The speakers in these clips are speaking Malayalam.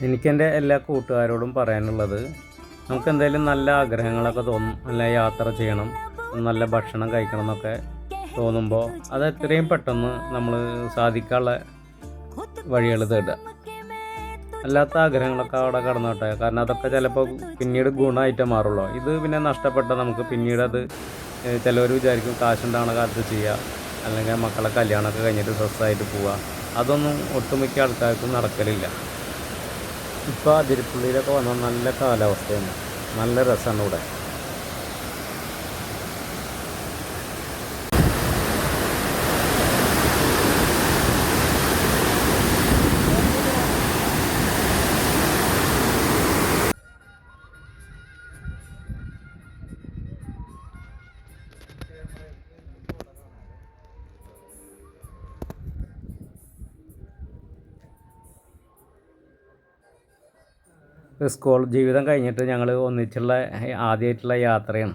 എനിക്കെൻ്റെ എല്ലാ കൂട്ടുകാരോടും പറയാനുള്ളത്, നമുക്ക് എന്തെങ്കിലും നല്ല ആഗ്രഹങ്ങളൊക്കെ തോന്നും, നല്ല യാത്ര ചെയ്യണം, നല്ല ഭക്ഷണം കഴിക്കണം എന്നൊക്കെ തോന്നുമ്പോൾ അത് എത്രയും പെട്ടെന്ന് നമ്മൾ സാധിക്കാനുള്ള വഴികൾ തേടുക. അല്ലാത്ത ആഗ്രഹങ്ങളൊക്കെ അവിടെ കടന്നോട്ടെ. കാരണം അതൊക്കെ ചിലപ്പോൾ പിന്നീട് ഗുണമായിട്ടേ മാറുള്ളൂ. ഇത് പിന്നെ നഷ്ടപ്പെട്ട നമുക്ക് പിന്നീട് അത് ചിലവർ വിചാരിക്കും കാശുണ്ടാവണ കാലത്ത് ചെയ്യുക, അല്ലെങ്കിൽ മക്കളെ കല്യാണമൊക്കെ കഴിഞ്ഞിട്ട് സ്ട്രെസ്സായിട്ട് പോവുക. അതൊന്നും ഒട്ടുമിക്ക ആൾക്കാർക്കും നടക്കലില്ല. ഇപ്പോൾ അതിരപ്പള്ളിയിലൊക്കെ വന്നാൽ നല്ല കാലാവസ്ഥയാണ്, നല്ല രസമാണ് ഇവിടെ. സ്കൂൾ ജീവിതം കഴിഞ്ഞിട്ട് ഞങ്ങൾ ഒന്നിച്ചുള്ള ആദ്യമായിട്ടുള്ള യാത്രയാണ്.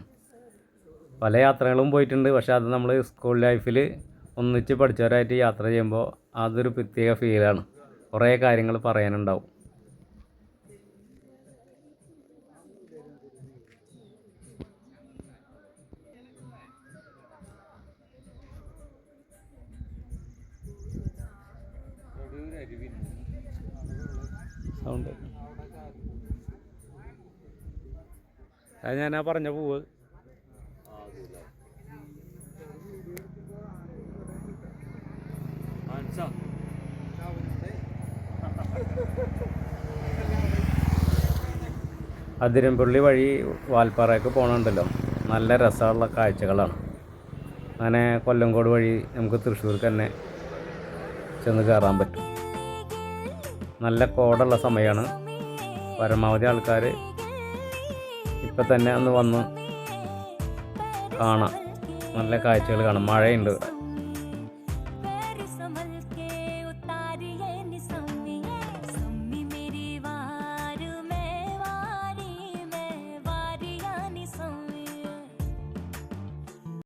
പല യാത്രകളും പോയിട്ടുണ്ട്, പക്ഷേ അത് നമ്മൾ സ്കൂൾ ലൈഫിൽ ഒന്നിച്ച് പഠിച്ചവരായിട്ട് യാത്ര ചെയ്യുമ്പോൾ അതൊരു പ്രത്യേക ഫീലാണ്. കുറേ കാര്യങ്ങൾ പറയാനുണ്ടാവും. സൗണ്ട് അത് ഞാനാ പറഞ്ഞ പൂവ്. അതിരമ്പള്ളി വഴി വാൽപ്പാറയ്ക്ക് പോകണുണ്ടല്ലോ, നല്ല രസമുള്ള കാഴ്ചകളാണ്. അങ്ങനെ കൊല്ലങ്കോട് വഴി നമുക്ക് തൃശ്ശൂർക്ക് തന്നെ ചെന്ന് കയറാൻ പറ്റും. നല്ല കോടുള്ള സമയമാണ്. പരമാവധി ആൾക്കാർ ഇപ്പം തന്നെ ഒന്ന് വന്ന് കാണാം, നല്ല കാഴ്ചകൾ കാണാം. മഴയുണ്ട് ഇവിടെ.